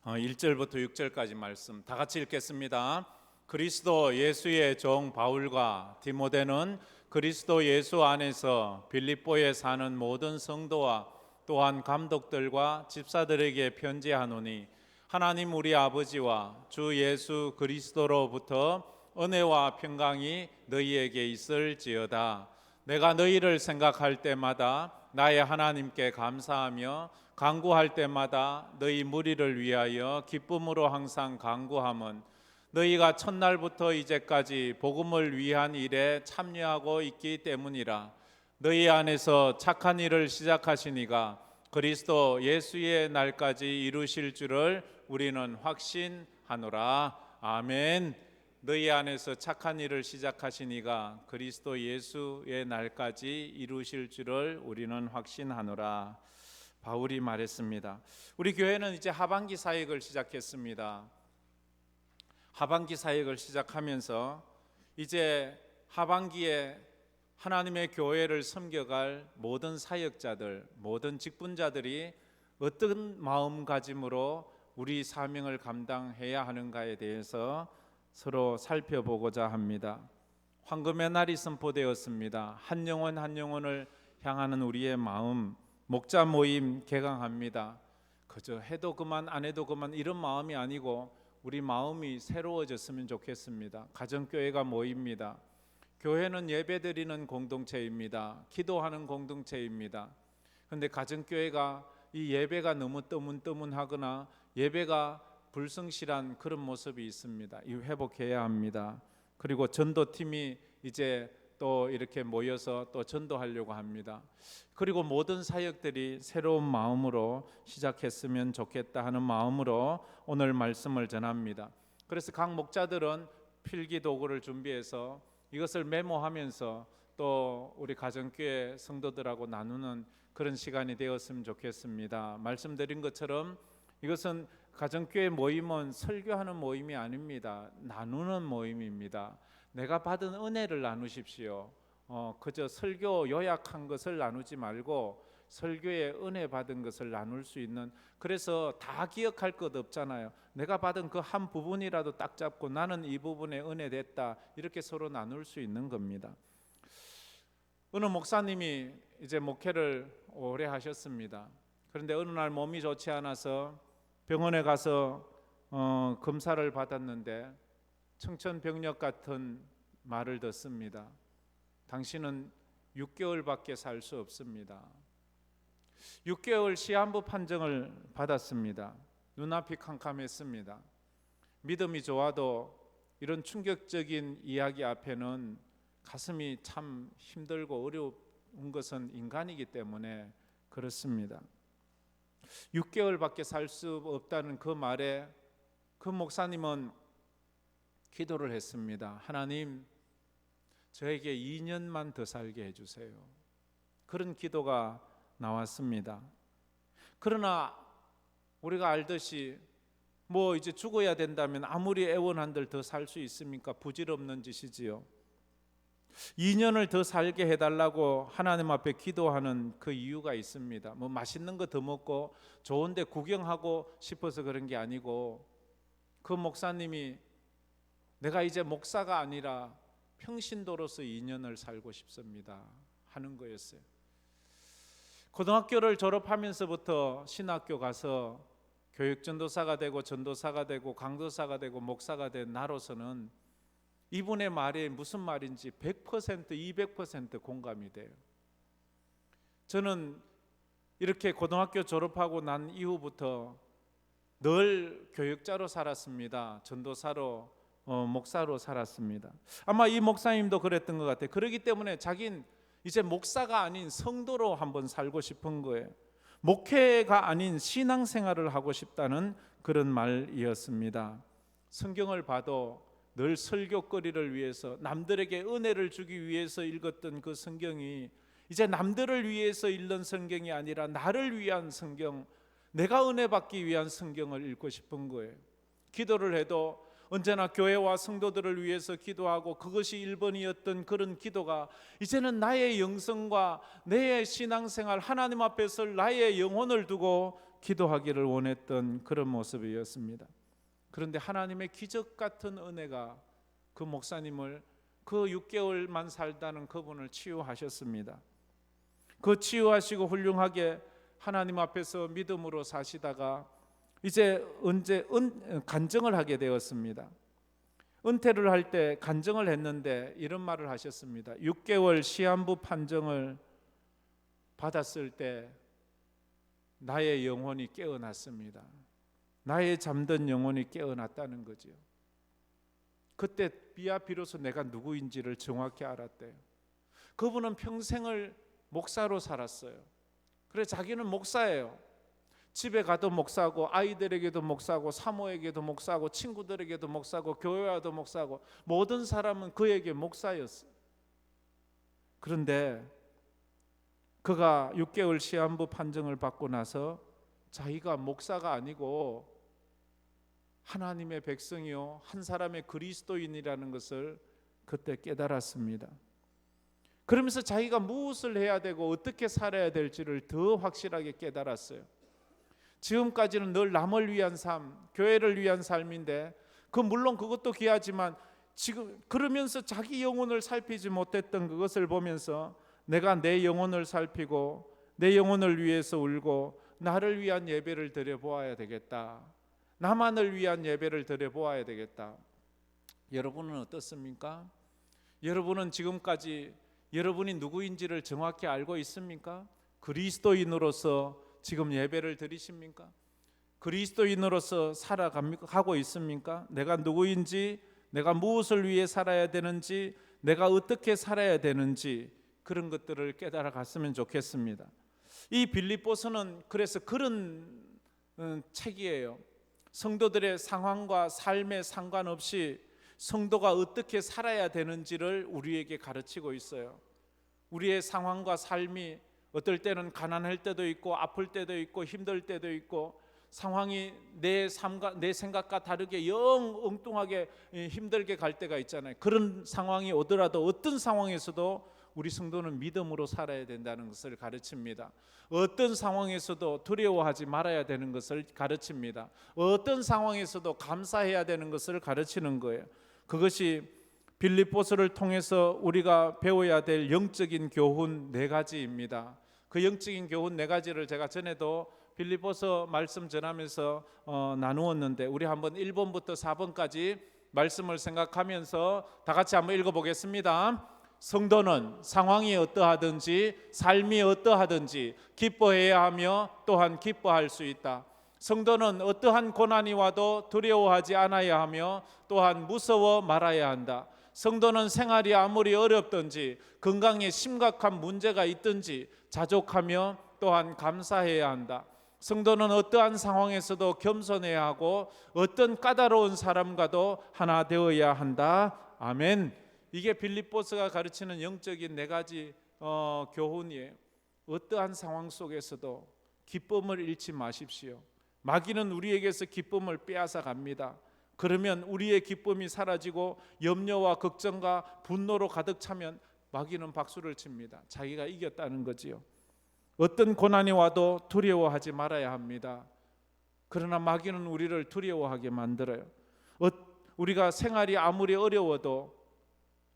1절부터 6절까지 말씀 다 같이 읽겠습니다. 그리스도 예수의 종 바울과 디모데는 그리스도 예수 안에서 빌립보에 사는 모든 성도와 또한 감독들과 집사들에게 편지하노니, 하나님 우리 아버지와 주 예수 그리스도로부터 은혜와 평강이 너희에게 있을지어다. 내가 너희를 생각할 때마다 나의 하나님께 감사하며 간구할 때마다 너희 무리를 위하여 기쁨으로 항상 간구함은, 너희가 첫날부터 이제까지 복음을 위한 일에 참여하고 있기 때문이라. 너희 안에서 착한 일을 시작하시니가 그리스도 예수의 날까지 이루실 줄을 우리는 확신하노라. 아멘. 너희 안에서 착한 일을 시작하시니가 그리스도 예수의 날까지 이루실 줄을 우리는 확신하노라. 바울이 말했습니다. 우리 교회는 이제 하반기 사역을 시작했습니다. 하반기 사역을 시작하면서 이제 하반기에 하나님의 교회를 섬겨갈 모든 사역자들, 모든 직분자들이 어떤 마음가짐으로 우리 사명을 감당해야 하는가에 대해서 서로 살펴보고자 합니다. 황금의 날이 선포되었습니다. 한 영혼 한 영혼을 향하는 우리의 마음, 목자 모임 개강합니다. 그저 해도 그만 안 해도 그만 이런 마음이 아니고 우리 마음이 새로워졌으면 좋겠습니다. 가정교회가 모입니다. 교회는 예배드리는 공동체입니다. 기도하는 공동체입니다. 그런데 가정교회가 이 예배가 너무 뜨문뜨문하거나 예배가 불성실한 그런 모습이 있습니다. 이 회복해야 합니다. 그리고 전도팀이 이제 또 이렇게 모여서 또 전도하려고 합니다. 그리고 모든 사역들이 새로운 마음으로 시작했으면 좋겠다 하는 마음으로 오늘 말씀을 전합니다. 그래서 각 목자들은 필기 도구를 준비해서 이것을 메모하면서 또 우리 가정교회 성도들하고 나누는 그런 시간이 되었으면 좋겠습니다. 말씀드린 것처럼 이것은 가정교회 모임은 설교하는 모임이 아닙니다. 나누는 모임입니다. 내가 받은 은혜를 나누십시오. 그저 설교 요약한 것을 나누지 말고 설교의 은혜 받은 것을 나눌 수 있는, 그래서 다 기억할 것 없잖아요. 내가 받은 그 한 부분이라도 딱 잡고 나는 이 부분에 은혜 됐다, 이렇게 서로 나눌 수 있는 겁니다. 어느 목사님이 이제 목회를 오래 하셨습니다. 그런데 어느 날 몸이 좋지 않아서 병원에 가서 검사를 받았는데 청천벽력 같은 말을 듣습니다. 당신은 6개월밖에 살 수 없습니다. 6개월 시한부 판정을 받았습니다. 눈앞이 캄캄했습니다. 믿음이 좋아도 이런 충격적인 이야기 앞에는 가슴이 참 힘들고 어려운 것은 인간이기 때문에 그렇습니다. 6개월밖에 살 수 없다는 그 말에 그 목사님은 기도를 했습니다. 하나님, 저에게 2년만 더 살게 해주세요. 그런 기도가 나왔습니다. 그러나 우리가 알듯이 뭐 이제 죽어야 된다면 아무리 애원한들 더 살 수 있습니까? 부질없는 짓이지요. 2년을 더 살게 해달라고 하나님 앞에 기도하는 그 이유가 있습니다. 뭐 맛있는 거 더 먹고 좋은데 구경하고 싶어서 그런 게 아니고, 그 목사님이 내가 이제 목사가 아니라 평신도로서 2년을 살고 싶습니다 하는 거였어요. 고등학교를 졸업하면서부터 신학교 가서 교육전도사가 되고 전도사가 되고 강도사가 되고 목사가 된 나로서는 이분의 말이 무슨 말인지 100% 200% 공감이 돼요. 저는 이렇게 고등학교 졸업하고 난 이후부터 늘 교육자로 살았습니다. 전도사로 목사로 살았습니다. 아마 이 목사님도 그랬던 것 같아요. 그렇기 때문에 자긴 이제 목사가 아닌 성도로 한번 살고 싶은 거예요. 목회가 아닌 신앙생활을 하고 싶다는 그런 말이었습니다. 성경을 봐도 늘 설교거리를 위해서 남들에게 은혜를 주기 위해서 읽었던 그 성경이 이제 남들을 위해서 읽는 성경이 아니라 나를 위한 성경, 내가 은혜 받기 위한 성경을 읽고 싶은 거예요. 기도를 해도 언제나 교회와 성도들을 위해서 기도하고 그것이 1번이었던 그런 기도가 이제는 나의 영성과 내 신앙생활, 하나님 앞에서 나의 영혼을 두고 기도하기를 원했던 그런 모습이었습니다. 그런데 하나님의 기적 같은 은혜가 그 목사님을 그 6개월만 살다는 그분을 치유하셨습니다. 그 치유하시고 훌륭하게 하나님 앞에서 믿음으로 사시다가 이제 간증을 하게 되었습니다. 은퇴를 할 때 간증을 했는데 이런 말을 하셨습니다. 6개월 시한부 판정을 받았을 때 나의 영혼이 깨어났습니다. 나의 잠든 영혼이 깨어났다는 거지요. 그때 비로소 내가 누구인지를 정확히 알았대요. 그분은 평생을 목사로 살았어요. 그래서 자기는 목사예요. 집에 가도 목사고, 아이들에게도 목사고, 사모에게도 목사고, 친구들에게도 목사고, 교회와도 목사고, 모든 사람은 그에게 목사였어요. 그런데 그가 6개월 시한부 판정을 받고 나서 자기가 목사가 아니고 하나님의 백성이요 한 사람의 그리스도인이라는 것을 그때 깨달았습니다. 그러면서 자기가 무엇을 해야 되고 어떻게 살아야 될지를 더 확실하게 깨달았어요. 지금까지는 늘 남을 위한 삶, 교회를 위한 삶인데 물론 그것도 귀하지만 지금 그러면서 자기 영혼을 살피지 못했던 그것을 보면서 내가 내 영혼을 살피고 내 영혼을 위해서 울고 나를 위한 예배를 드려보아야 되겠다. 나만을 위한 예배를 드려보아야 되겠다. 여러분은 어떻습니까? 여러분은 지금까지 여러분이 누구인지를 정확히 알고 있습니까? 그리스도인으로서 지금 예배를 드리십니까? 그리스도인으로서 살아가고 있습니까? 내가 누구인지, 내가 무엇을 위해 살아야 되는지, 내가 어떻게 살아야 되는지 그런 것들을 깨달아 갔으면 좋겠습니다. 이 빌립보서는 그래서 그런 책이에요. 성도들의 상황과 삶에 상관없이 성도가 어떻게 살아야 되는지를 우리에게 가르치고 있어요. 우리의 상황과 삶이 어떨 때는 가난할 때도 있고 아플 때도 있고 힘들 때도 있고 상황이 내 생각과 다르게 영 엉뚱하게 힘들게 갈 때가 있잖아요. 그런 상황이 오더라도 어떤 상황에서도 우리 성도는 믿음으로 살아야 된다는 것을 가르칩니다. 어떤 상황에서도 두려워하지 말아야 되는 것을 가르칩니다. 어떤 상황에서도 감사해야 되는 것을 가르치는 거예요. 그것이 빌립보서를 통해서 우리가 배워야 될 영적인 교훈 4가지입니다. 그 영적인 교훈 4가지를 제가 전에도 빌립보서 말씀 전하면서 나누었는데 우리 한번 1번부터 4번까지 말씀을 생각하면서 다 같이 한번 읽어보겠습니다. 성도는 상황이 어떠하든지 삶이 어떠하든지 기뻐해야 하며 또한 기뻐할 수 있다. 성도는 어떠한 고난이 와도 두려워하지 않아야 하며 또한 무서워 말아야 한다. 성도는 생활이 아무리 어렵든지 건강에 심각한 문제가 있든지 자족하며 또한 감사해야 한다. 성도는 어떠한 상황에서도 겸손해야 하고 어떤 까다로운 사람과도 하나 되어야 한다. 아멘. 이게 빌립보서가 가르치는 영적인 4가지 교훈이에요. 어떠한 상황 속에서도 기쁨을 잃지 마십시오. 마귀는 우리에게서 기쁨을 빼앗아 갑니다. 그러면 우리의 기쁨이 사라지고 염려와 걱정과 분노로 가득 차면 마귀는 박수를 칩니다. 자기가 이겼다는 거지요. 어떤 고난이 와도 두려워하지 말아야 합니다. 그러나 마귀는 우리를 두려워하게 만들어요. 우리가 생활이 아무리 어려워도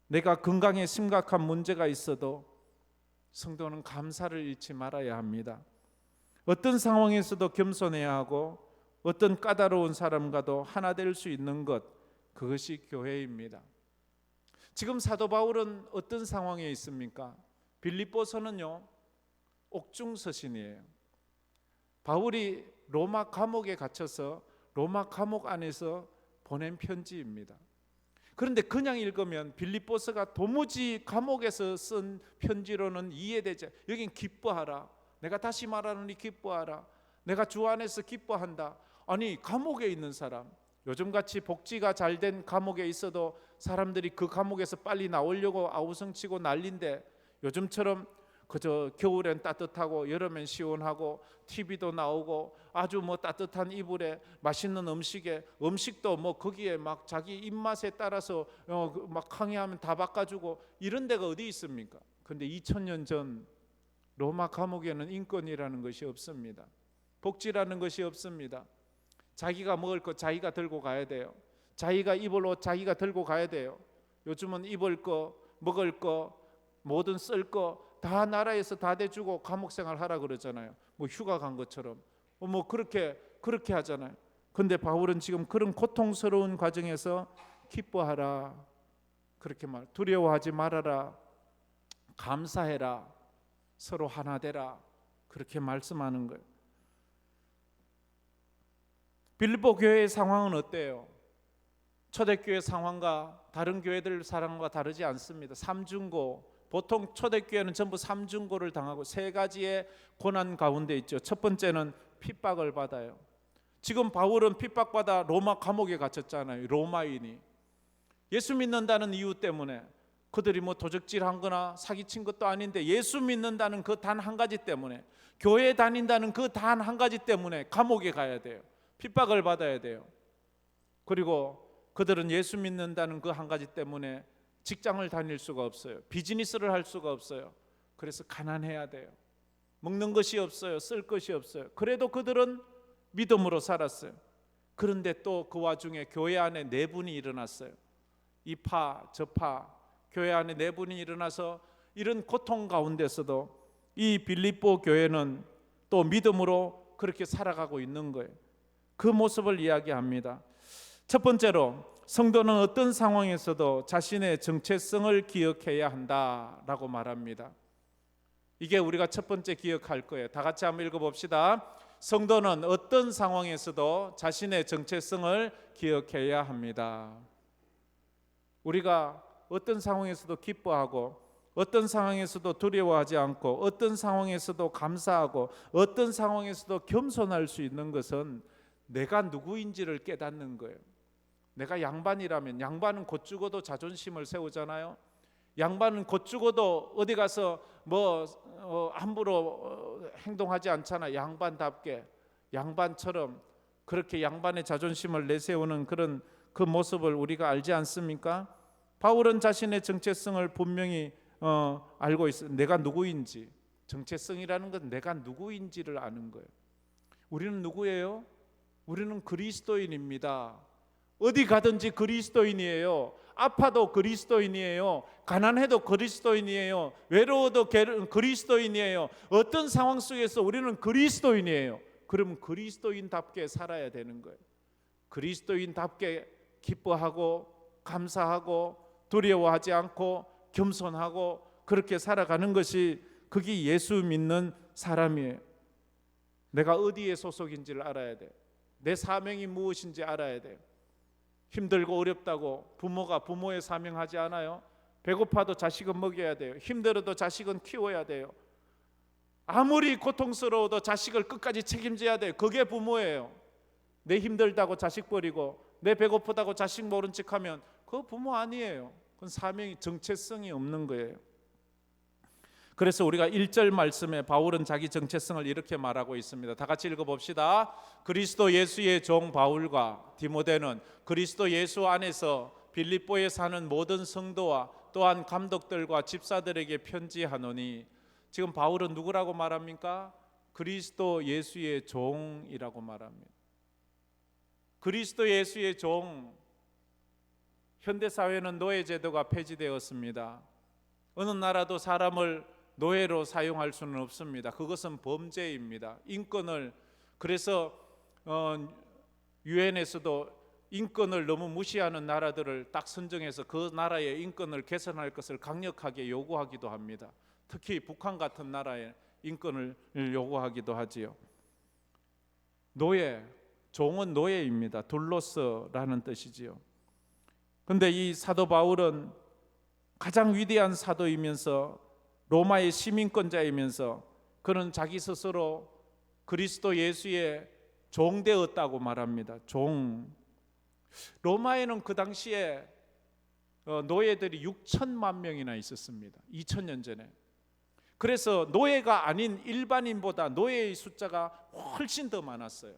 내가 건강에 심각한 문제가 있어도 성도는 감사를 잃지 말아야 합니다. 어떤 상황에서도 겸손해야 하고 어떤 까다로운 사람과도 하나 될 수 있는 것, 그것이 교회입니다. 지금 사도 바울은 어떤 상황에 있습니까? 빌립보서는요 옥중서신이에요. 바울이 로마 감옥에 갇혀서 로마 감옥 안에서 보낸 편지입니다. 그런데 그냥 읽으면 빌립보서가 도무지 감옥에서 쓴 편지로는 이해되지 않아요. 여긴 기뻐하라. 내가 다시 말하노니 기뻐하라. 내가 주 안에서 기뻐한다. 아니 감옥에 있는 사람, 요즘같이 복지가 잘된 감옥에 있어도 사람들이 그 감옥에서 빨리 나오려고 아우성치고 난리인데 요즘처럼 그저 겨울엔 따뜻하고 여름엔 시원하고 TV도 나오고 아주 따뜻한 이불에 맛있는 음식도 거기에 막 자기 입맛에 따라서 막 항의하면 다 바꿔주고 이런 데가 어디 있습니까? 근데 2000년 전 로마 감옥에는 인권이라는 것이 없습니다. 복지라는 것이 없습니다. 자기가 먹을 거 자기가 들고 가야 돼요. 자기가 입을 옷 자기가 들고 가야 돼요. 요즘은 입을 거, 먹을 거, 모든 쓸 거 다 나라에서 다 대주고 감옥 생활 하라 그러잖아요. 뭐 휴가 간 것처럼 뭐 그렇게 하잖아요. 근데 바울은 지금 그런 고통스러운 과정에서 기뻐하라 그렇게 두려워하지 말아라, 감사해라, 서로 하나 되라 그렇게 말씀하는 거예요. 빌립보 교회의 상황은 어때요? 초대교회 상황과 다른 교회들 상황과 다르지 않습니다. 삼중고, 보통 초대교회는 전부 삼중고를 당하고 세 가지의 고난 가운데 있죠. 첫 번째는 핍박을 받아요. 지금 바울은 핍박받아 로마 감옥에 갇혔잖아요. 로마인이 예수 믿는다는 이유 때문에, 그들이 뭐 도적질한 거나 사기친 것도 아닌데 예수 믿는다는 그 단 한 가지 때문에, 교회 다닌다는 그 단 한 가지 때문에 감옥에 가야 돼요. 핍박을 받아야 돼요. 그리고 그들은 예수 믿는다는 그 한 가지 때문에 직장을 다닐 수가 없어요. 비즈니스를 할 수가 없어요. 그래서 가난해야 돼요. 먹는 것이 없어요. 쓸 것이 없어요. 그래도 그들은 믿음으로 살았어요. 그런데 또 그 와중에 교회 안에 내분이 일어났어요. 이파 저파 교회 안에 내분이 일어나서 이런 고통 가운데서도 이 빌립보 교회는 또 믿음으로 그렇게 살아가고 있는 거예요. 그 모습을 이야기합니다. 첫 번째로, 성도는 어떤 상황에서도 자신의 정체성을 기억해야 한다라고 말합니다. 이게 우리가 첫 번째 기억할 거예요. 다 같이 한번 읽어봅시다. 성도는 어떤 상황에서도 자신의 정체성을 기억해야 합니다. 우리가 어떤 상황에서도 기뻐하고, 어떤 상황에서도 두려워하지 않고, 어떤 상황에서도 감사하고, 어떤 상황에서도 겸손할 수 있는 것은 내가 누구인지를 깨닫는 거예요. 내가 양반이라면, 양반은 곧 죽어도 자존심을 세우잖아요. 양반은 곧 죽어도 어디 가서 함부로 행동하지 않잖아. 양반답게, 양반처럼 그렇게 양반의 자존심을 내세우는 그런 그 모습을 우리가 알지 않습니까? 바울은 자신의 정체성을 분명히 알고 있어요. 내가 누구인지. 정체성이라는 건 내가 누구인지를 아는 거예요. 우리는 누구예요? 우리는 그리스도인입니다. 어디 가든지 그리스도인이에요. 아파도 그리스도인이에요. 가난해도 그리스도인이에요. 외로워도 그리스도인이에요. 어떤 상황 속에서 우리는 그리스도인이에요. 그러면 그리스도인답게 살아야 되는 거예요. 그리스도인답게 기뻐하고 감사하고 두려워하지 않고 겸손하고 그렇게 살아가는 것이, 그게 예수 믿는 사람이에요. 내가 어디에 소속인지를 알아야 돼요. 내 사명이 무엇인지 알아야 돼요. 힘들고 어렵다고 부모가 부모의 사명하지 않아요. 배고파도 자식은 먹여야 돼요. 힘들어도 자식은 키워야 돼요. 아무리 고통스러워도 자식을 끝까지 책임져야 돼요. 그게 부모예요. 내 힘들다고 자식 버리고 내 배고프다고 자식 모른 척하면 그거 부모 아니에요. 그건 사명이, 정체성이 없는 거예요. 그래서 우리가 1절 말씀에 바울은 자기 정체성을 이렇게 말하고 있습니다. 다 같이 읽어봅시다. 그리스도 예수의 종 바울과 디모데는 그리스도 예수 안에서 빌립보에 사는 모든 성도와 또한 감독들과 집사들에게 편지하노니. 지금 바울은 누구라고 말합니까? 그리스도 예수의 종이라고 말합니다. 그리스도 예수의 종. 현대사회는 노예제도가 폐지되었습니다. 어느 나라도 사람을 노예로 사용할 수는 없습니다. 그것은 범죄입니다. 인권을, 그래서 유엔에서도 인권을 너무 무시하는 나라들을 딱 선정해서 그 나라의 인권을 개선할 것을 강력하게 요구하기도 합니다. 특히 북한 같은 나라의 인권을 요구하기도 하지요. 노예, 종은 노예입니다. 둘로서라는 뜻이지요. 그런데 이 사도 바울은 가장 위대한 사도이면서 로마의 시민권자이면서 그는 자기 스스로 그리스도 예수의 종 되었다고 말합니다. 종. 로마에는 그 당시에 노예들이 6천만 명이나 있었습니다. 2000년 전에. 그래서 노예가 아닌 일반인보다 노예의 숫자가 훨씬 더 많았어요.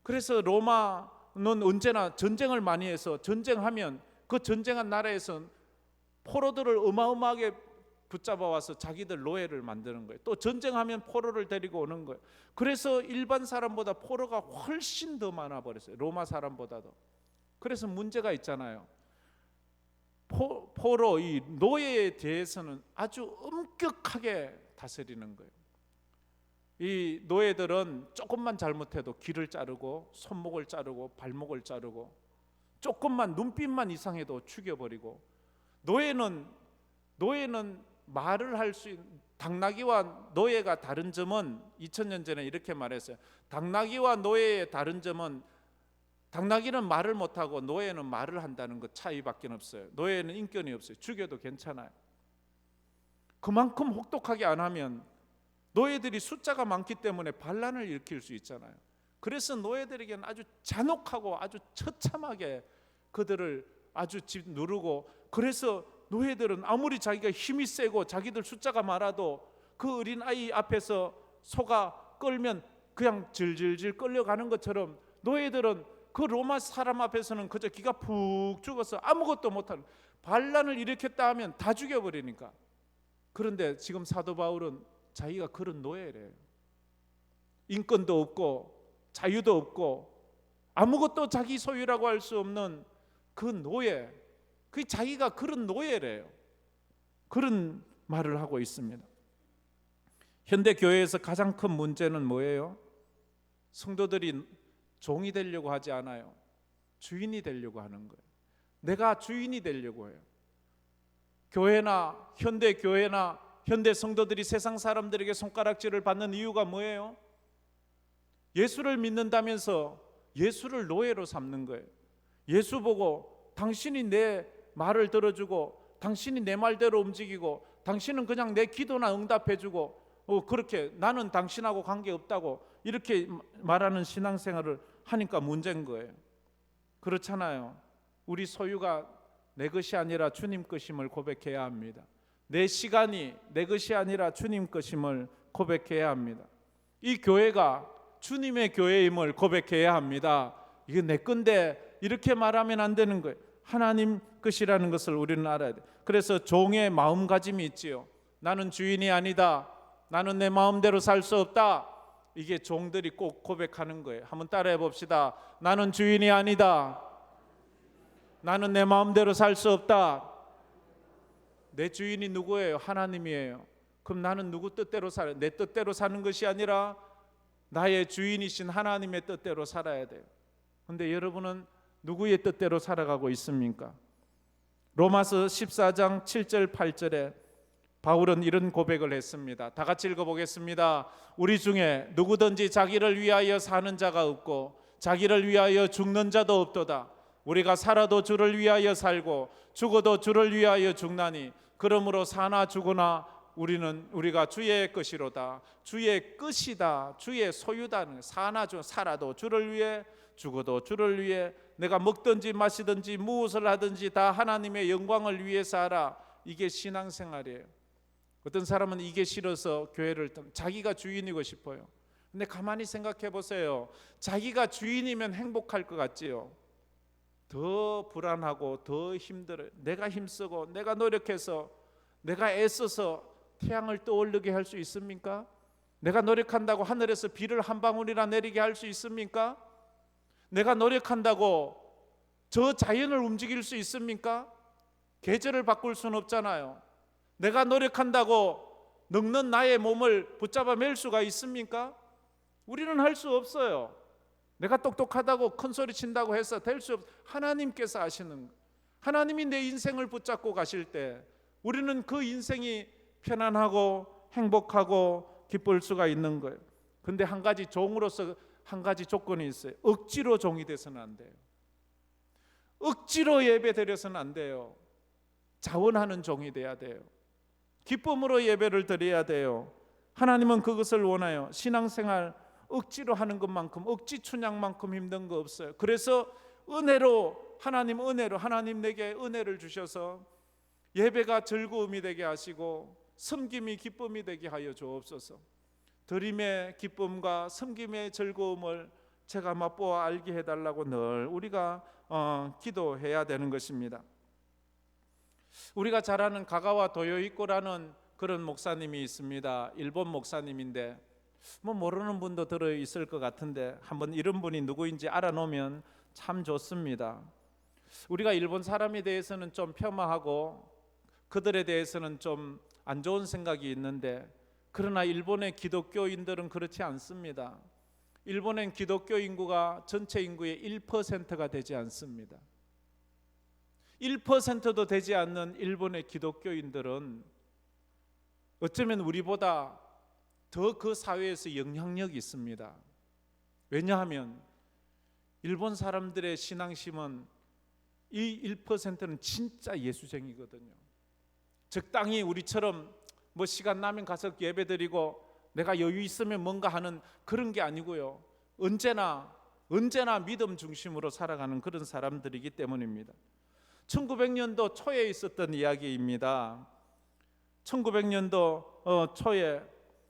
그래서 로마는 언제나 전쟁을 많이 해서 전쟁하면 그 전쟁한 나라에서는 포로들을 어마어마하게 붙잡아 와서 자기들 노예를 만드는 거예요. 또 전쟁하면 포로를 데리고 오는 거예요. 그래서 일반 사람보다 포로가 훨씬 더 많아 버렸어요. 로마 사람보다도. 그래서 문제가 있잖아요. 포로, 이 노예에 대해서는 아주 엄격하게 다스리는 거예요. 이 노예들은 조금만 잘못해도 귀를 자르고 손목을 자르고 발목을 자르고 조금만 눈빛만 이상해도 죽여버리고, 노예는 말을 할 수 있는, 당나귀와 노예가 다른 점은 2000년 전에 이렇게 말했어요. 당나귀와 노예의 다른 점은 당나귀는 말을 못하고 노예는 말을 한다는 것 차이밖에 없어요. 노예는 인권이 없어요. 죽여도 괜찮아요. 그만큼 혹독하게 안 하면 노예들이 숫자가 많기 때문에 반란을 일으킬 수 있잖아요. 그래서 노예들에게는 아주 잔혹하고 아주 처참하게 그들을 아주 누르고, 그래서 노예들은 아무리 자기가 힘이 세고 자기들 숫자가 많아도 그 어린 아이 앞에서 소가 끌면 그냥 질질질 끌려가는 것처럼 노예들은 그 로마 사람 앞에서는 그저 기가 푹 죽어서 아무것도 못하는, 반란을 일으켰다 하면 다 죽여버리니까. 그런데 지금 사도 바울은 자기가 그런 노예래요. 인권도 없고 자유도 없고 아무것도 자기 소유라고 할 수 없는 그 노예, 그 자기가 그런 노예래요. 그런 말을 하고 있습니다. 현대 교회에서 가장 큰 문제는 뭐예요? 성도들이 종이 되려고 하지 않아요. 주인이 되려고 하는 거예요. 내가 주인이 되려고 해요. 교회나 현대 교회나 현대 성도들이 세상 사람들에게 손가락질을 받는 이유가 뭐예요? 예수를 믿는다면서 예수를 노예로 삼는 거예요. 예수 보고 당신이 내 말을 들어주고 당신이 내 말대로 움직이고 당신은 그냥 내 기도나 응답해주고 그렇게 나는 당신하고 관계없다고 이렇게 말하는 신앙생활을 하니까 문제인 거예요. 그렇잖아요. 우리 소유가 내 것이 아니라 주님 것임을 고백해야 합니다. 내 시간이 내 것이 아니라 주님 것임을 고백해야 합니다. 이 교회가 주님의 교회임을 고백해야 합니다. 이게 내 건데 이렇게 말하면 안 되는 거예요. 하나님 것이라는 것을 우리는 알아야 돼요. 그래서 종의 마음가짐이 있지요. 나는 주인이 아니다. 나는 내 마음대로 살 수 없다. 이게 종들이 꼭 고백하는 거예요. 한번 따라해 봅시다. 나는 주인이 아니다. 나는 내 마음대로 살 수 없다. 내 주인이 누구예요? 하나님이에요. 그럼 나는 누구 뜻대로 살아요? 내 뜻대로 사는 것이 아니라 나의 주인이신 하나님의 뜻대로 살아야 돼요. 그런데 여러분은 누구의 뜻대로 살아가고 있습니까? 로마서 14장 7절 8절에 바울은 이런 고백을 했습니다. 다 같이 읽어보겠습니다. 우리 중에 누구든지 자기를 위하여 사는 자가 없고 자기를 위하여 죽는 자도 없도다. 우리가 살아도 주를 위하여 살고 죽어도 주를 위하여 죽나니 그러므로 사나 죽으나 우리가 주의 것이로다. 주의 것이다. 주의 소유다. 사나 살아도 주를 위해 죽어도 주를 위해 내가 먹든지 마시든지 무엇을 하든지 다 하나님의 영광을 위해서 하라. 이게 신앙생활이에요. 어떤 사람은 이게 싫어서 교회를 자기가 주인이고 싶어요. 근데 가만히 생각해 보세요. 자기가 주인이면 행복할 것 같지요? 더 불안하고 더 힘들어요. 내가 힘쓰고 내가 노력해서 내가 애써서 태양을 떠오르게 할 수 있습니까? 내가 노력한다고 하늘에서 비를 한 방울이나 내리게 할 수 있습니까? 내가 노력한다고 저 자연을 움직일 수 있습니까? 계절을 바꿀 수는 없잖아요. 내가 노력한다고 늙는 나의 몸을 붙잡아 맬 수가 있습니까? 우리는 할 수 없어요. 내가 똑똑하다고 큰 소리 친다고 해서 될 수 없어요. 하나님께서 하시는 거예요. 하나님이 내 인생을 붙잡고 가실 때 우리는 그 인생이 편안하고 행복하고 기쁠 수가 있는 거예요. 근데 한 가지 종으로서 한 가지 조건이 있어요. 억지로 종이 돼서는 안 돼요. 억지로 예배 드려서는 안 돼요. 자원하는 종이 돼야 돼요. 기쁨으로 예배를 드려야 돼요. 하나님은 그것을 원해요. 신앙생활 억지로 하는 것만큼 억지 춘향만큼 힘든 거 없어요. 그래서 은혜로 하나님 내게 은혜를 주셔서 예배가 즐거움이 되게 하시고 섬김이 기쁨이 되게 하여 주옵소서. 드림의 기쁨과 섬김의 즐거움을 제가 맛보아 알게 해달라고 늘 우리가 기도해야 되는 것입니다. 우리가 잘 아는 가가와 도요이코라는 그런 목사님이 있습니다. 일본 목사님인데 뭐 모르는 분도 들어 있을 것 같은데 한번 이런 분이 누구인지 알아놓으면 참 좋습니다. 우리가 일본 사람에 대해서는 좀 폄하하고 그들에 대해서는 좀 안 좋은 생각이 있는데, 그러나 일본의 기독교인들은 그렇지 않습니다. 일본의 기독교 인구가 전체 인구의 1%가 되지 않습니다. 1%도 되지 않는 일본의 기독교인들은 어쩌면 우리보다 더 그 사회에서 영향력이 있습니다. 왜냐하면 일본 사람들의 신앙심은 이 1%는 진짜 예수쟁이거든요. 적당히 우리처럼 뭐 시간 나면 가서 예배드리고 내가 여유 있으면 뭔가 하는 그런 게 아니고요. 언제나 믿음 중심으로 살아가는 그런 사람들이기 때문입니다. 1900년도 초에 있었던 이야기입니다. 1900년도 초에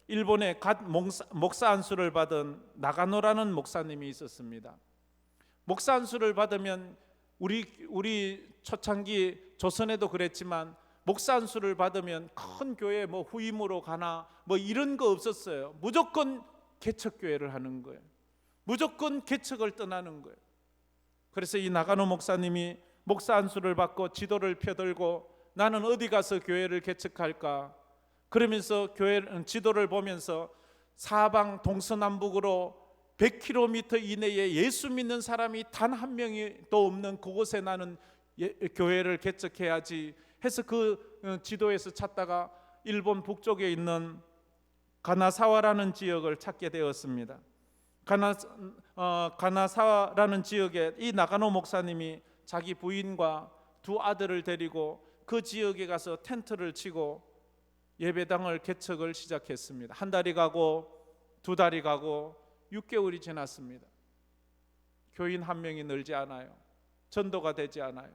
일본에 갓 목사 안수를 받은 나가노라는 목사님이 있었습니다. 목사 안수를 받으면 우리 초창기 조선에도 그랬지만 목사 안수를 받으면 큰 교회 뭐 후임으로 가나 뭐 이런 거 없었어요. 무조건 개척교회를 하는 거예요. 무조건 개척을 떠나는 거예요. 그래서 이 나가노 목사님이 목사 안수를 받고 지도를 펴들고 나는 어디 가서 교회를 개척할까? 그러면서 교회 지도를 보면서 사방 동서남북으로 100km 이내에 예수 믿는 사람이 단 한 명이 또 없는 그곳에 나는 교회를 개척해야지 해서 그 지도에서 찾다가 일본 북쪽에 있는 가나사와라는 지역을 찾게 되었습니다. 가나사와라는 지역에 이 나가노 목사님이 자기 부인과 두 아들을 데리고 그 지역에 가서 텐트를 치고 예배당을 개척을 시작했습니다. 한 달이 가고 두 달이 가고 6개월이 지났습니다. 교인 한 명이 늘지 않아요. 전도가 되지 않아요.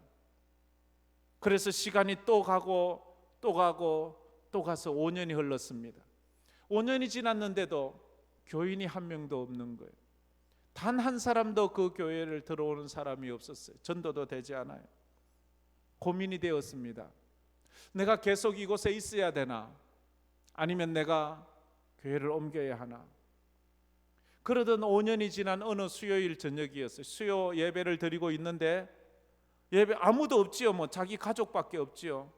그래서 시간이 또 가고 또 가고 또 가서 5년이 흘렀습니다. 5년이 지났는데도 교인이 한 명도 없는 거예요. 단 한 사람도 그 교회를 들어오는 사람이 없었어요. 전도도 되지 않아요. 고민이 되었습니다. 내가 계속 이곳에 있어야 되나? 아니면 내가 교회를 옮겨야 하나? 그러던 5년이 지난 어느 수요일 저녁이었어요. 수요 예배를 드리고 있는데 예배 아무도 없지요. 뭐 자기 가족밖에 없지요.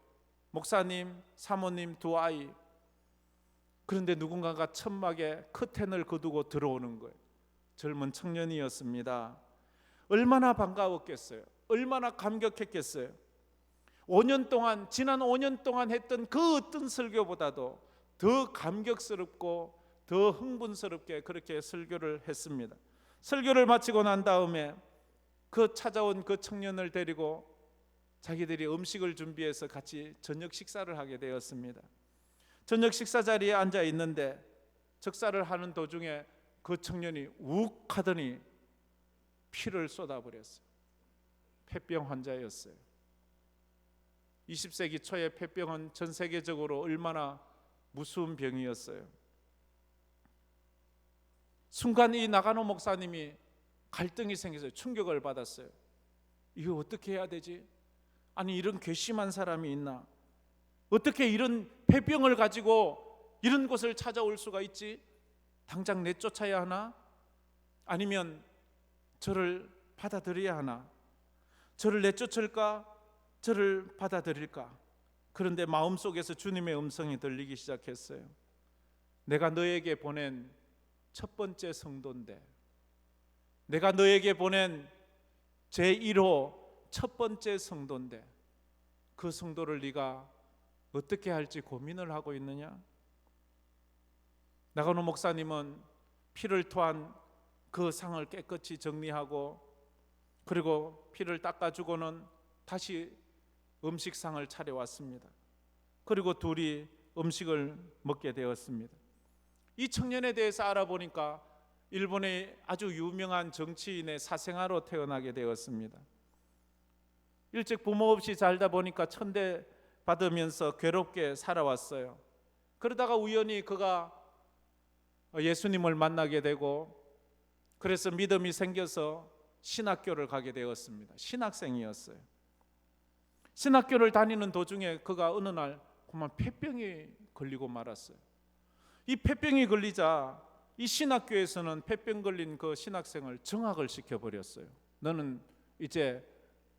목사님, 사모님, 두 아이. 그런데 누군가가 천막에 커튼을 거두고 들어오는 거예요. 젊은 청년이었습니다. 얼마나 반가웠겠어요. 얼마나 감격했겠어요. 5년 동안, 지난 5년 동안 했던 그 어떤 설교보다도 더 감격스럽고 더 흥분스럽게 그렇게 설교를 했습니다. 설교를 마치고 난 다음에 그 찾아온 그 청년을 데리고 자기들이 음식을 준비해서 같이 저녁 식사를 하게 되었습니다. 저녁 식사 자리에 앉아 있는데 적사를 하는 도중에 그 청년이 욱 하더니 피를 쏟아버렸어요. 폐병 환자였어요. 20세기 초에 폐병은 전 세계적으로 얼마나 무서운 병이었어요. 순간 이 나가노 목사님이 갈등이 생겨서 충격을 받았어요. 이거 어떻게 해야 되지? 아니 이런 괘씸한 사람이 있나? 어떻게 이런 폐병을 가지고 이런 곳을 찾아올 수가 있지? 당장 내쫓아야 하나? 아니면 저를 받아들여야 하나? 저를 내쫓을까? 저를 받아들일까? 그런데 마음속에서 주님의 음성이 들리기 시작했어요. 내가 너에게 보낸 첫 번째 성도인데, 내가 너에게 보낸 제1호 첫 번째 성도인데 그 성도를 네가 어떻게 할지 고민을 하고 있느냐? 나가노 목사님은 피를 토한 그 상을 깨끗이 정리하고 그리고 피를 닦아주고는 다시 음식상을 차려왔습니다. 그리고 둘이 음식을 먹게 되었습니다. 이 청년에 대해서 알아보니까 일본의 아주 유명한 정치인의 사생아로 태어나게 되었습니다. 일찍 부모 없이 살다 보니까 천대 받으면서 괴롭게 살아왔어요. 그러다가 우연히 그가 예수님을 만나게 되고 그래서 믿음이 생겨서 신학교를 가게 되었습니다. 신학생이었어요. 신학교를 다니는 도중에 그가 어느 날 그만 폐병이 걸리고 말았어요. 이 폐병이 걸리자 이 신학교에서는 폐병 걸린 그 신학생을 정학을 시켜버렸어요. 너는 이제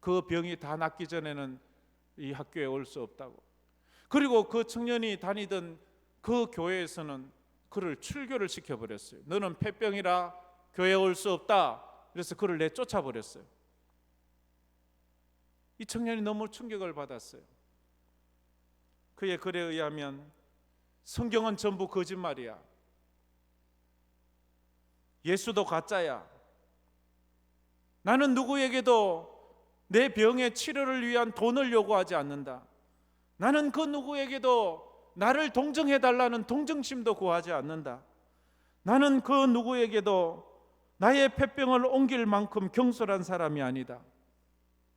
그 병이 다 낫기 전에는 이 학교에 올 수 없다고. 그리고 그 청년이 다니던 그 교회에서는 그를 출교를 시켜버렸어요. 너는 폐병이라 교회에 올 수 없다. 그래서 그를 내쫓아버렸어요. 이 청년이 너무 충격을 받았어요. 그의 글에 의하면 성경은 전부 거짓말이야. 예수도 가짜야. 나는 누구에게도 내 병의 치료를 위한 돈을 요구하지 않는다. 나는 그 누구에게도 나를 동정해달라는 동정심도 구하지 않는다. 나는 그 누구에게도 나의 폐병을 옮길 만큼 경솔한 사람이 아니다.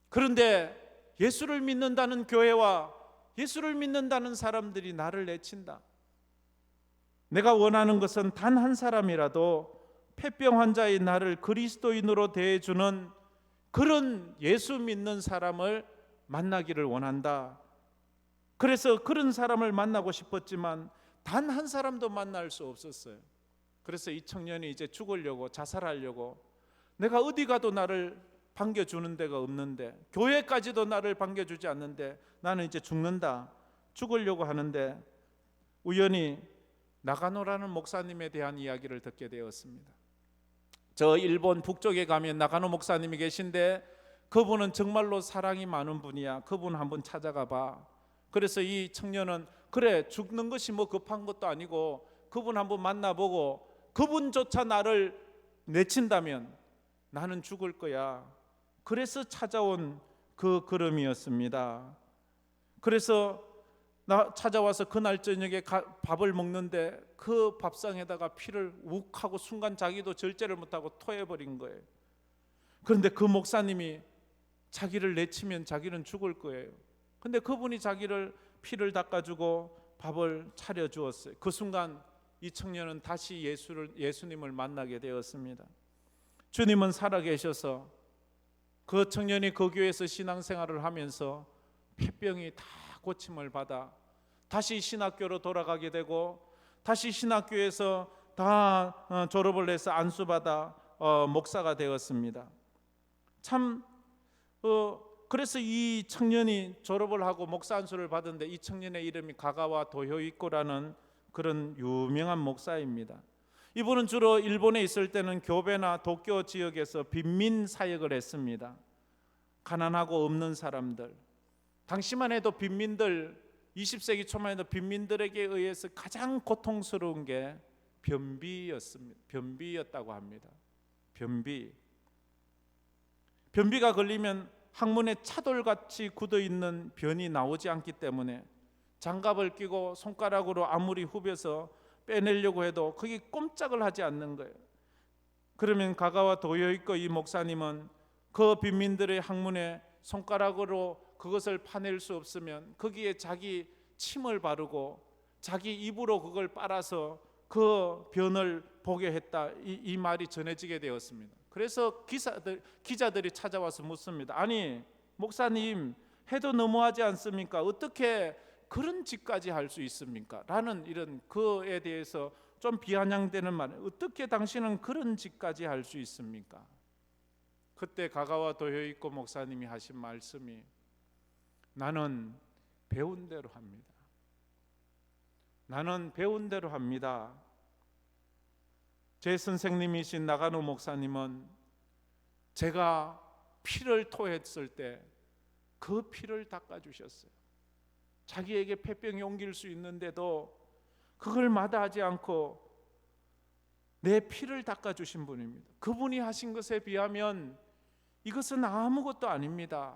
그런데 예수를 믿는다는 교회와 예수를 믿는다는 사람들이 나를 내친다. 내가 원하는 것은 단 한 사람이라도 폐병 환자인 나를 그리스도인으로 대해주는 그런 예수 믿는 사람을 만나기를 원한다. 그래서 그런 사람을 만나고 싶었지만 단 한 사람도 만날 수 없었어요. 그래서 이 청년이 이제 죽으려고, 자살하려고, 내가 어디 가도 나를 반겨주는 데가 없는데, 교회까지도 나를 반겨주지 않는데 나는 이제 죽는다, 죽으려고 하는데 우연히 나가노라는 목사님에 대한 이야기를 듣게 되었습니다. 저 일본 북쪽에 가면 나가노 목사님이 계신데 그분은 정말로 사랑이 많은 분이야. 그분 한번 찾아가 봐. 그래서 이 청년은 그래, 죽는 것이 뭐 급한 것도 아니고 그분 한번 만나보고 그분조차 나를 내친다면 나는 죽을 거야. 그래서 찾아온 그 걸음이었습니다. 그래서 찾아와서 그날 저녁에 밥을 먹는데 그 밥상에다가 피를 욱 하고 순간 자기도 절제를 못하고 토해버린 거예요. 그런데 그 목사님이 자기를 내치면 자기는 죽을 거예요. 근데 그분이 자기를 피를 닦아주고 밥을 차려주었어요. 그 순간 이 청년은 다시 예수님을 만나게 되었습니다. 주님은 살아계셔서 그 청년이 그 교회에서 신앙생활을 하면서 폐병이 다 고침을 받아 다시 신학교로 돌아가게 되고 다시 신학교에서 다 졸업을 해서 안수받아 목사가 되었습니다. 참 그래서 이 청년이 졸업을 하고 목사 안수를 받은데 이 청년의 이름이 가가와 도요이코라는 그런 유명한 목사입니다. 이분은 주로 일본에 있을 때는 교배나 도쿄 지역에서 빈민 사역을 했습니다. 가난하고 없는 사람들, 당시만 해도 빈민들, 20세기 초만 해도 빈민들에게 의해서 가장 고통스러운 게 변비였다고 합니다. 변비가 걸리면 항문에 차돌같이 굳어있는 변이 나오지 않기 때문에 장갑을 끼고 손가락으로 아무리 후벼서 빼내려고 해도 그게 꼼짝을 하지 않는 거예요. 그러면 가가와 도요이코 이 목사님은 그 빈민들의 항문에 손가락으로 그것을 파낼 수 없으면 거기에 자기 침을 바르고 자기 입으로 그걸 빨아서 그 변을 보게 했다, 이 말이 전해지게 되었습니다. 그래서 기자들이 찾아와서 묻습니다. 아니 목사님, 해도 너무하지 않습니까? 어떻게 그런 짓까지 할 수 있습니까? 라는 이런 그에 대해서 좀 비아냥대는 말, 어떻게 당신은 그런 짓까지 할 수 있습니까? 그때 가가와 도요이코 목사님이 하신 말씀이, 나는 배운 대로 합니다. 나는 배운 대로 합니다. 제 선생님이신 나가노 목사님은 제가 피를 토했을 때 그 피를 닦아주셨어요. 자기에게 폐병이 옮길 수 있는데도 그걸 마다하지 않고 내 피를 닦아주신 분입니다. 그분이 하신 것에 비하면 이것은 아무것도 아닙니다.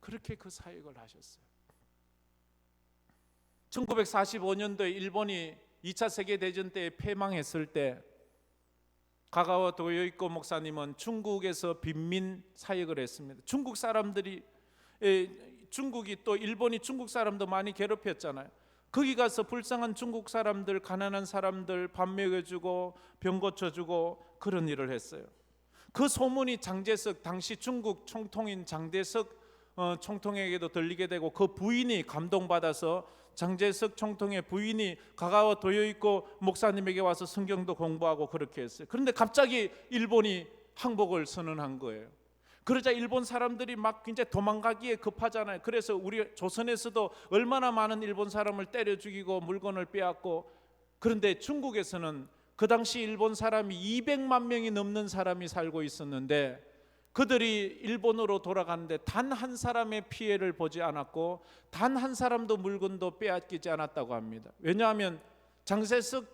그렇게 그 사역을 하셨어요. 1945년도에 일본이 2차 세계대전 때 패망했을 때 가가와 도요이코 목사님은 중국에서 빈민 사역을 했습니다. 중국이 또 일본이 중국 사람도 많이 괴롭혔잖아요. 거기 가서 불쌍한 중국 사람들, 가난한 사람들 밥 먹여주고 병 고쳐주고 그런 일을 했어요. 그 소문이 장제석, 당시 중국 총통인 장제석 총통에게도 들리게 되고 그 부인이 감동받아서 장제석 총통의 부인이 가가와 도요이코 목사님에게 와서 성경도 공부하고 그렇게 했어요. 그런데 갑자기 일본이 항복을 선언한 거예요. 그러자 일본 사람들이 막 이제 도망가기에 급하잖아요. 그래서 우리 조선에서도 얼마나 많은 일본 사람을 때려 죽이고 물건을 빼앗고, 그런데 중국에서는 그 당시 일본 사람이 200만 명이 넘는 사람이 살고 있었는데 그들이 일본으로 돌아가는데 단 한 사람의 피해를 보지 않았고 단 한 사람도 물건도 빼앗기지 않았다고 합니다. 왜냐하면 장제석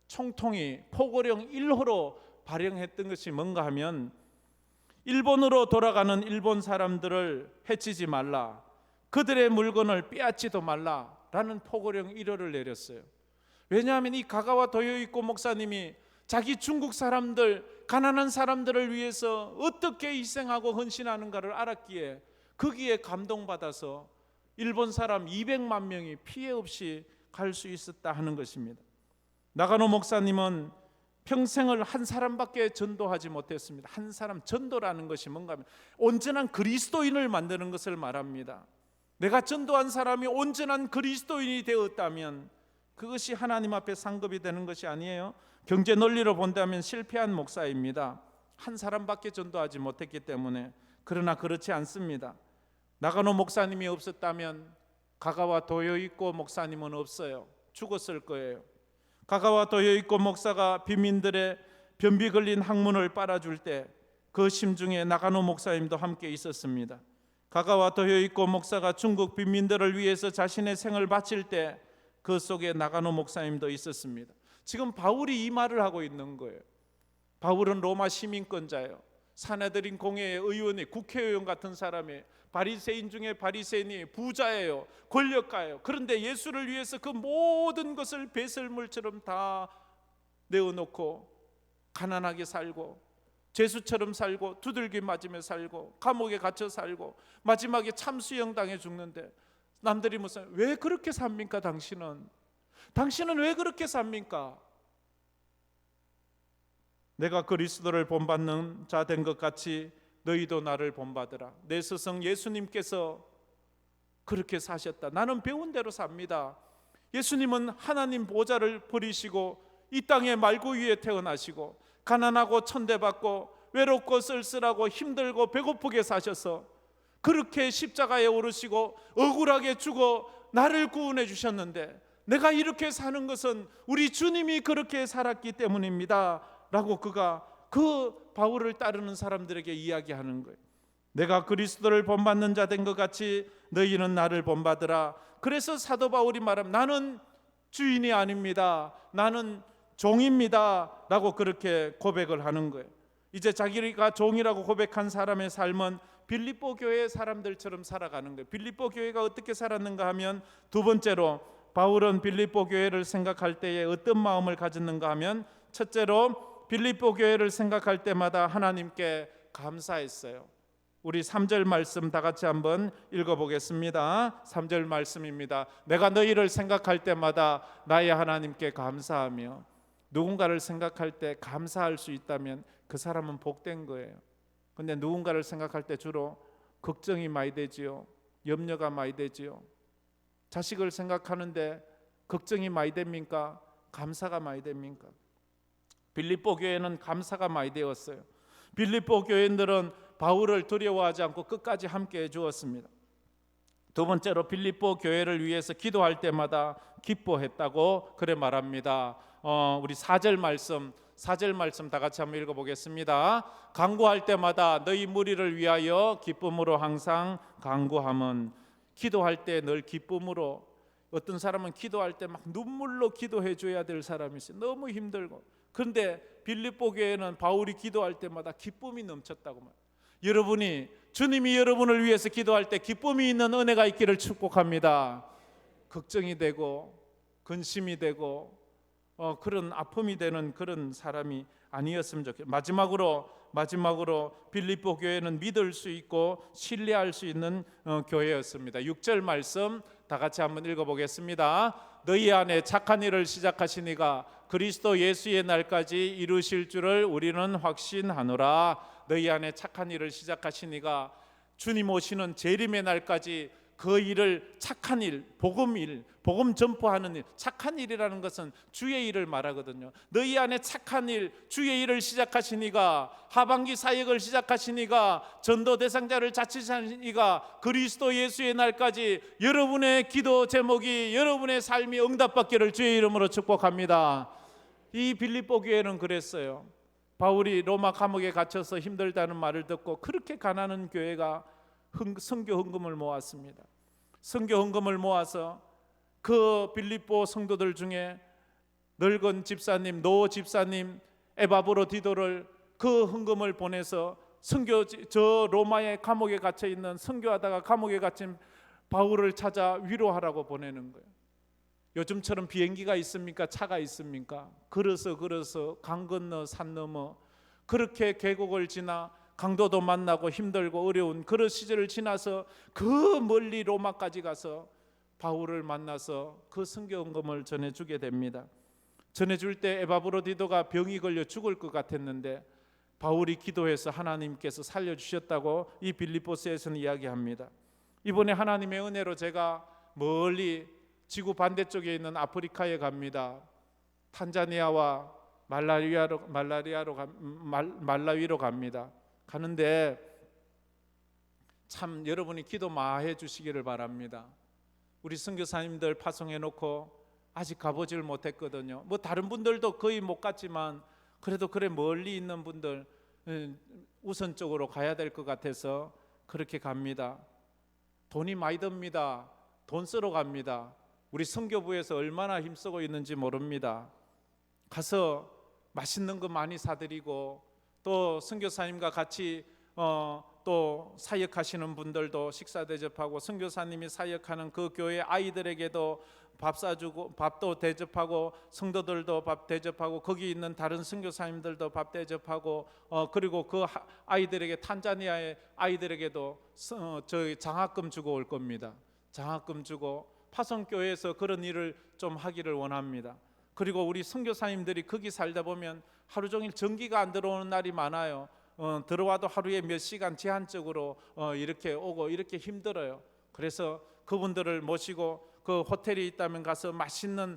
총통이 포고령 1호로 발령했던 것이 뭔가 하면 일본으로 돌아가는 일본 사람들을 해치지 말라, 그들의 물건을 빼앗지도 말라라는 포고령 1호를 내렸어요. 왜냐하면 이 가가와 도요이코 목사님이 자기 중국 사람들, 가난한 사람들을 위해서 어떻게 희생하고 헌신하는가를 알았기에 거기에 감동받아서 일본 사람 200만 명이 피해 없이 갈 수 있었다 하는 것입니다. 나가노 목사님은 평생을 한 사람밖에 전도하지 못했습니다. 한 사람, 전도라는 것이 뭔가 하면 온전한 그리스도인을 만드는 것을 말합니다. 내가 전도한 사람이 온전한 그리스도인이 되었다면 그것이 하나님 앞에 상급이 되는 것이 아니에요. 경제 논리로 본다면 실패한 목사입니다. 한 사람밖에 전도하지 못했기 때문에. 그러나 그렇지 않습니다. 나가노 목사님이 없었다면 가가와 도요이코 목사님은 없어요. 죽었을 거예요. 가가와 도요이코 목사가 빈민들의 변비 걸린 학문을 빨아줄 때 그 심중에 나가노 목사님도 함께 있었습니다. 가가와 도요이코 목사가 중국 빈민들을 위해서 자신의 생을 바칠 때 그 속에 나가노 목사님도 있었습니다. 지금 바울이 이 말을 하고 있는 거예요. 바울은 로마 시민권자예요. 사내들인 공회의 의원이, 국회의원 같은 사람이, 바리새인 중에 바리새인이, 부자예요. 권력가예요. 그런데 예수를 위해서 그 모든 것을 배설물처럼 다 내어놓고 가난하게 살고 죄수처럼 살고 두들기 맞으며 살고 감옥에 갇혀 살고 마지막에 참수형 당해 죽는데 남들이 무슨 왜 그렇게 삽니까? 당신은 왜 그렇게 삽니까? 내가 그리스도를 본받는 자 된 것 같이 너희도 나를 본받으라. 내 스승 예수님께서 그렇게 사셨다. 나는 배운 대로 삽니다. 예수님은 하나님 보좌를 버리시고 이 땅에 말구 위에 태어나시고 가난하고 천대받고 외롭고 쓸쓸하고 힘들고 배고프게 사셔서 그렇게 십자가에 오르시고 억울하게 죽어 나를 구원해 주셨는데 내가 이렇게 사는 것은 우리 주님이 그렇게 살았기 때문입니다 라고 그가 그 바울을 따르는 사람들에게 이야기하는 거예요. 내가 그리스도를 본받는 자 된 것 같이 너희는 나를 본받으라. 그래서 사도 바울이 말합니다. 나는 주인이 아닙니다. 나는 종입니다 라고 그렇게 고백을 하는 거예요. 이제 자기가 종이라고 고백한 사람의 삶은 빌립보 교회의 사람들처럼 살아가는 거예요. 빌립보 교회가 어떻게 살았는가 하면 두 번째로 바울은 빌립보 교회를 생각할 때에 어떤 마음을 가졌는가 하면 첫째로 빌립보 교회를 생각할 때마다 하나님께 감사했어요. 우리 3절 말씀 다 같이 한번 읽어보겠습니다. 3절 말씀입니다. 내가 너희를 생각할 때마다 나의 하나님께 감사하며. 누군가를 생각할 때 감사할 수 있다면 그 사람은 복된 거예요. 근데 누군가를 생각할 때 주로 걱정이 많이 되지요. 염려가 많이 되지요. 자식을 생각하는데 걱정이 많이 됩니까? 감사가 많이 됩니까? 빌립보 교회는 감사가 많이 되었어요. 빌립보 교회인들은 바울을 두려워하지 않고 끝까지 함께 해주었습니다. 두 번째로 빌립보 교회를 위해서 기도할 때마다 기뻐했다고 그래 말합니다. 우리 4절 말씀 다 같이 한번 읽어보겠습니다. 간구할 때마다 너희 무리를 위하여 기쁨으로 항상 간구함은. 기도할 때 늘 기쁨으로. 어떤 사람은 기도할 때 막 눈물로 기도해 줘야 될 사람이 있어요. 너무 힘들고. 그런데 빌립보 교회는 바울이 기도할 때마다 기쁨이 넘쳤다고 말해요. 여러분이 주님이 여러분을 위해서 기도할 때 기쁨이 있는 은혜가 있기를 축복합니다. 걱정이 되고 근심이 되고 그런 아픔이 되는 그런 사람이 아니었으면 좋겠어요. 마지막으로 빌립보 교회는 믿을 수 있고 신뢰할 수 있는 교회였습니다. 6절 말씀 다 같이 한번 읽어보겠습니다. 너희 안에 착한 일을 시작하신 이가 그리스도 예수의 날까지 이루실 줄을 우리는 확신하노라. 너희 안에 착한 일을 시작하신 이가 주님 오시는 재림의 날까지 그 일을 착한 일, 복음 전포하는 일, 착한 일이라는 것은 주의 일을 말하거든요. 너희 안에 착한 일, 주의 일을 시작하시니가, 하반기 사역을 시작하시니가, 전도 대상자를 자치하시니가, 그리스도 예수의 날까지 여러분의 기도 제목이, 여러분의 삶이 응답받기를 주의 이름으로 축복합니다. 이 빌립보 교회는 그랬어요. 바울이 로마 감옥에 갇혀서 힘들다는 말을 듣고 그렇게 가난한 교회가 선교 헌금을 모았습니다. 선교 헌금을 모아서 그 빌립보 성도들 중에 늙은 집사님, 노 집사님 에바브로디도를 그 헌금을 보내서 저 로마의 감옥에 갇혀 있는, 선교하다가 감옥에 갇힌 바울을 찾아 위로하라고 보내는 거예요. 요즘처럼 비행기가 있습니까? 차가 있습니까? 걸어서 강 건너 산 넘어 그렇게 계곡을 지나 강도도 만나고 힘들고 어려운 그런 시절을 지나서 그 멀리 로마까지 가서 바울을 만나서 그 선교헌금을 전해주게 됩니다. 전해줄 때 에바브로디도가 병이 걸려 죽을 것 같았는데 바울이 기도해서 하나님께서 살려주셨다고 이 빌립보서에서는 이야기합니다. 이번에 하나님의 은혜로 제가 멀리 지구 반대쪽에 있는 아프리카에 갑니다. 탄자니아와 말라위로 갑니다. 가는데 참 여러분이 기도 많이 해주시기를 바랍니다. 우리 선교사님들 파송해놓고 아직 가보질 못했거든요. 뭐 다른 분들도 거의 못 갔지만 그래도 그래 멀리 있는 분들 우선적으로 가야 될 것 같아서 그렇게 갑니다. 돈이 많이 듭니다. 돈 쓰러 갑니다. 우리 선교부에서 얼마나 힘쓰고 있는지 모릅니다. 가서 맛있는 거 많이 사드리고 또 선교사님과 같이 또 사역하시는 분들도 식사 대접하고, 선교사님이 사역하는 그 교회 아이들에게도 밥 사주고, 밥도 대접하고, 성도들도 밥 대접하고, 거기 있는 다른 선교사님들도 밥 대접하고, 그리고 그 아이들에게, 탄자니아의 아이들에게도 저희 장학금 주고 올 겁니다. 장학금 주고 파송교회에서 그런 일을 좀 하기를 원합니다. 그리고 우리 선교사님들이 거기 살다 보면 하루 종일 전기가 안 들어오는 날이 많아요. 들어와도 하루에 몇 시간 제한적으로 이렇게 오고 이렇게 힘들어요. 그래서 그분들을 모시고 그 호텔이 있다면 가서 맛있는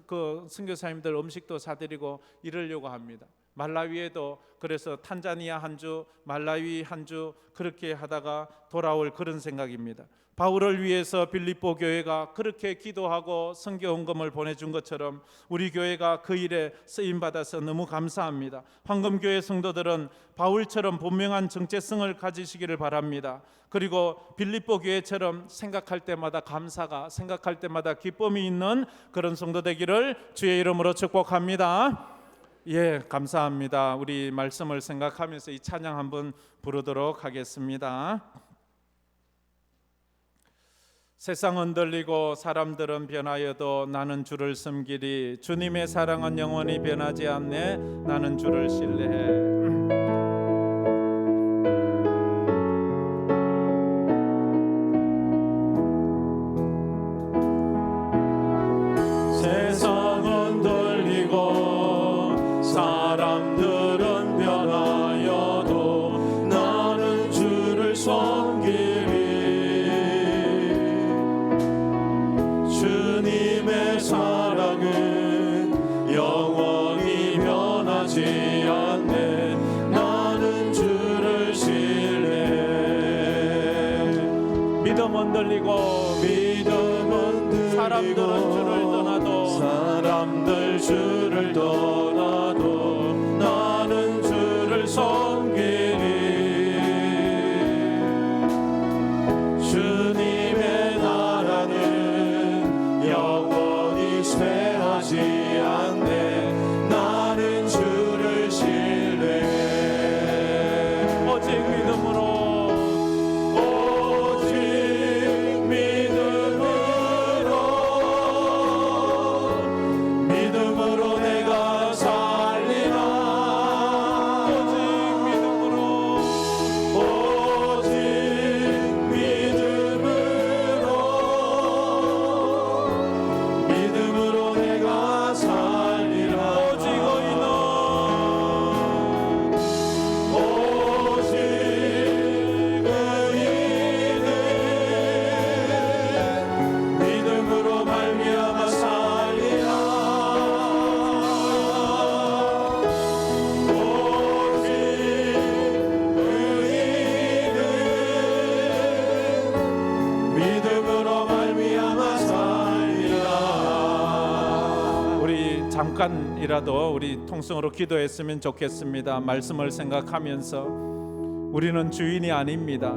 그 선교사님들 음식도 사드리고 이러려고 합니다. 말라위에도 그래서 탄자니아 한 주, 말라위 한 주 그렇게 하다가 돌아올 그런 생각입니다. 바울을 위해서 빌립보 교회가 그렇게 기도하고 선교 헌금을 보내준 것처럼 우리 교회가 그 일에 쓰임받아서 너무 감사합니다. 황금교회 성도들은 바울처럼 분명한 정체성을 가지시기를 바랍니다. 그리고 빌립보 교회처럼 생각할 때마다 감사가, 생각할 때마다 기쁨이 있는 그런 성도 되기를 주의 이름으로 축복합니다. 예, 감사합니다. 우리 말씀을 생각하면서 이 찬양 한번 부르도록 하겠습니다. 세상 흔들리고 사람들은 변하여도 나는 주를 섬기리. 주님의 사랑은 영원히 변하지 않네. 나는 주를 신뢰해. 세상은 돌리고 사람들은 변하여도 나는 주를 섬기리. 주님의 사랑은 영원히 변하지 않네. 나는 주를 신뢰해. 믿음 흔들리고 사람들은 주를 떠나도, 사람들 주를 떠나도 나는 주를 섬기리. 주님의 나라는 영원히 쇠하지 않네. 나는 주를 신뢰해. 오직 믿음으로, 오직 믿음으로 내가 살 잠깐이라도 우리 통성으로 기도했으면 좋겠습니다. 말씀을 생각하면서 우리는 주인이 아닙니다.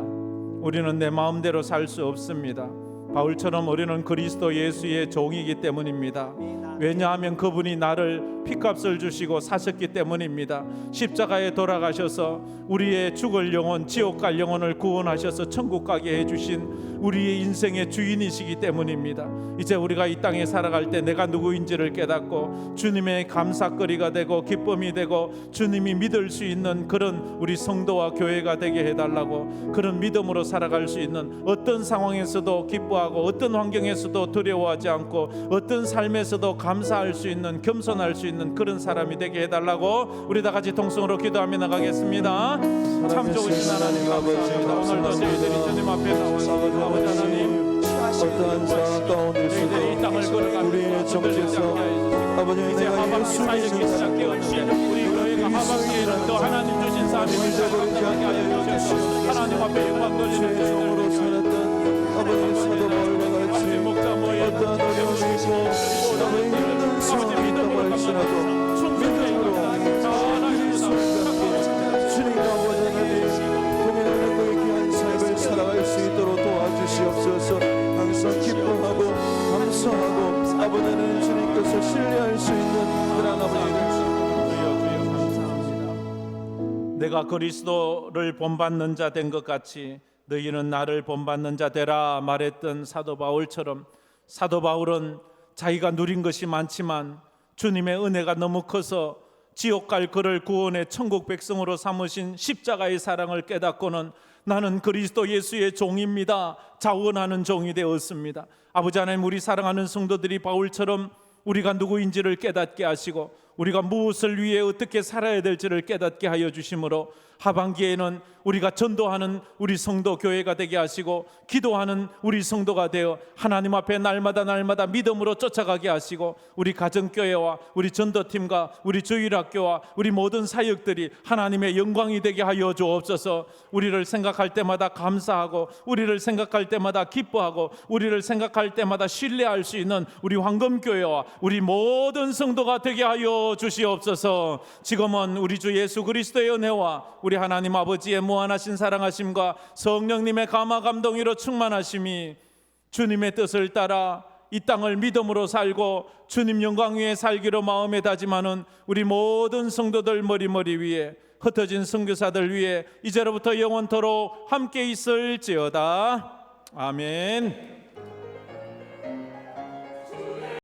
우리는 내 마음대로 살 수 없습니다. 바울처럼 우리는 그리스도 예수의 종이기 때문입니다. 왜냐하면 그분이 나를 핏값을 주시고 사셨기 때문입니다. 십자가에 돌아가셔서 우리의 죽을 영혼, 지옥 갈 영혼을 구원하셔서 천국 가게 해주신 우리의 인생의 주인이시기 때문입니다. 이제 우리가 이 땅에 살아갈 때 내가 누구인지를 깨닫고 주님의 감사거리가 되고 기쁨이 되고 주님이 믿을 수 있는 그런 우리 성도와 교회가 되게 해달라고, 그런 믿음으로 살아갈 수 있는, 어떤 상황에서도 기뻐하고 어떤 환경에서도 두려워하지 않고 어떤 삶에서도 감사할 수 있는, 겸손할 수 있는 그런 사람이 되게 해달라고 우리 다 같이 통성으로 기도하며 나가겠습니다. 참 좋으신 하나님 감사합니다. 오늘도 저희들이 주님 앞에 나와서 아버지 하나님 어떠한 상황 가운데서도 이 땅을 걸어가는 우리의 정체성 아버지 이제 내가 하반기 사역이 예수님을 시작되었지. 우리 교회가 하반기에는 또 하나님 주신 사명을 감당하게 하여 주셔서 하나님 앞에 영광 돌리는 죄종으로 살았던 아버지 사도 바울과 같이 어떠한 어려움이 있고 아버지 힘든 상황이 있다고 할지라도 믿음으로 주님과 아버지 하나님 동행하는 그의 귀한 삶을 살아갈 수 있도록 도와주시옵소서. 항상 기뻐하고 감사하고 아버지는 주님께서 신뢰할 수 있는 그런 아버지 내가 그리스도를 본받는 자 된 것 같이 너희는 나를 본받는 자 되라 말했던 사도 바울처럼, 사도 바울은 자기가 누린 것이 많지만 주님의 은혜가 너무 커서 지옥 갈 그를 구원해 천국 백성으로 삼으신 십자가의 사랑을 깨닫고는 나는 그리스도 예수의 종입니다, 자원하는 종이 되었습니다. 아버지 하나님, 우리 사랑하는 성도들이 바울처럼 우리가 누구인지를 깨닫게 하시고 우리가 무엇을 위해 어떻게 살아야 될지를 깨닫게 하여 주심으로 하반기에는 우리가 전도하는 우리 성도 교회가 되게 하시고 기도하는 우리 성도가 되어 하나님 앞에 날마다 믿음으로 쫓아가게 하시고 우리 가정교회와 우리 전도팀과 우리 주일학교와 우리 모든 사역들이 하나님의 영광이 되게 하여 주옵소서. 우리를 생각할 때마다 감사하고 우리를 생각할 때마다 기뻐하고 우리를 생각할 때마다 신뢰할 수 있는 우리 황금교회와 우리 모든 성도가 되게 하여 주시옵소서. 지금은 우리 주 예수 그리스도의 은혜와 우리 하나님 아버지의 무한하신 사랑하심과 성령님의 감화 감동으로 충만하심이 주님의 뜻을 따라 이 땅을 믿음으로 살고 주님 영광 위에 살기로 마음에 다짐하는 우리 모든 성도들 머리 위에, 흩어진 선교사들 위에 이제로부터 영원토록 함께 있을지어다. 아멘.